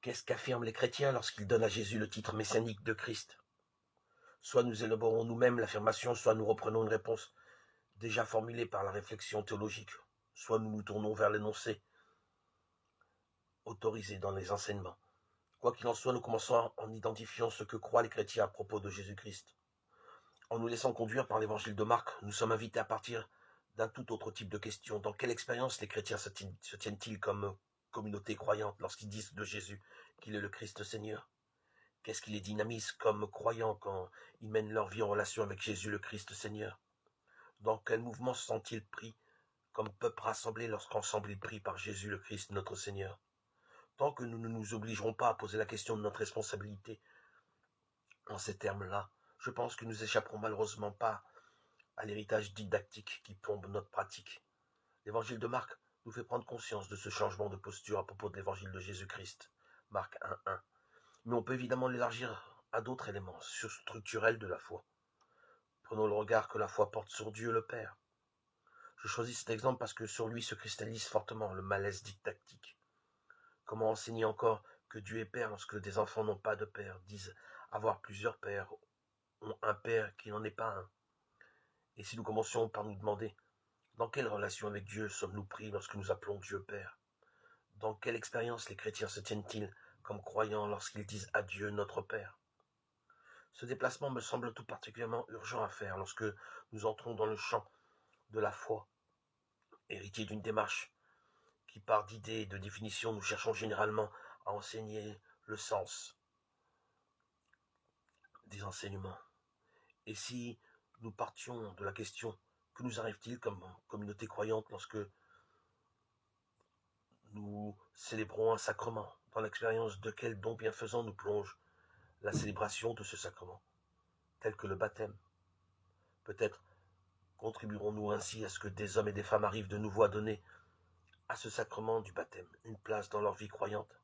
Qu'est-ce qu'affirment les chrétiens lorsqu'ils donnent à Jésus le titre messianique de Christ? Soit nous élaborons nous-mêmes l'affirmation, soit nous reprenons une réponse déjà formulée par la réflexion théologique, soit nous nous tournons vers l'énoncé autorisé dans les enseignements. Quoi qu'il en soit, nous commençons en identifiant ce que croient les chrétiens à propos de Jésus-Christ. En nous laissant conduire par l'évangile de Marc, nous sommes invités à partir d'un tout autre type de question. Dans quelle expérience les chrétiens se tiennent-ils comme communauté croyante lorsqu'ils disent de Jésus qu'il est le Christ Seigneur? Qu'est-ce qui les dynamise comme croyants quand ils mènent leur vie en relation avec Jésus le Christ Seigneur? Dans quel mouvement se sont-ils pris comme peuple rassemblé lorsqu'ensemble ils prient par Jésus le Christ notre Seigneur? Tant que nous ne nous obligerons pas à poser la question de notre responsabilité en ces termes-là, je pense que nous échapperons malheureusement pas à l'héritage didactique qui plombe notre pratique. L'évangile de Marc nous fait prendre conscience de ce changement de posture à propos de l'évangile de Jésus-Christ. Marc 1.1. Mais on peut évidemment l'élargir à d'autres éléments structurels de la foi. Prenons le regard que la foi porte sur Dieu le Père. Je choisis cet exemple parce que sur lui se cristallise fortement le malaise didactique. Comment enseigner encore que Dieu est Père lorsque des enfants n'ont pas de Père, disent avoir plusieurs pères, ont un Père qui n'en est pas un? Et si nous commencions par nous demander dans quelle relation avec Dieu sommes-nous pris lorsque nous appelons Dieu Père? Dans quelle expérience les chrétiens se tiennent-ils comme croyants lorsqu'ils disent à Dieu notre Père? Ce déplacement me semble tout particulièrement urgent à faire lorsque nous entrons dans le champ de la foi, héritier d'une démarche qui, par d'idées et de définitions, nous cherchons généralement à enseigner le sens des enseignements. Et si nous partions de la question, que nous arrive-t-il comme communauté croyante lorsque nous célébrons un sacrement, dans l'expérience de quel don bienfaisant nous plonge la célébration de ce sacrement, tel que le baptême? Peut-être contribuerons-nous ainsi à ce que des hommes et des femmes arrivent de nouveau à donner à ce sacrement du baptême une place dans leur vie croyante.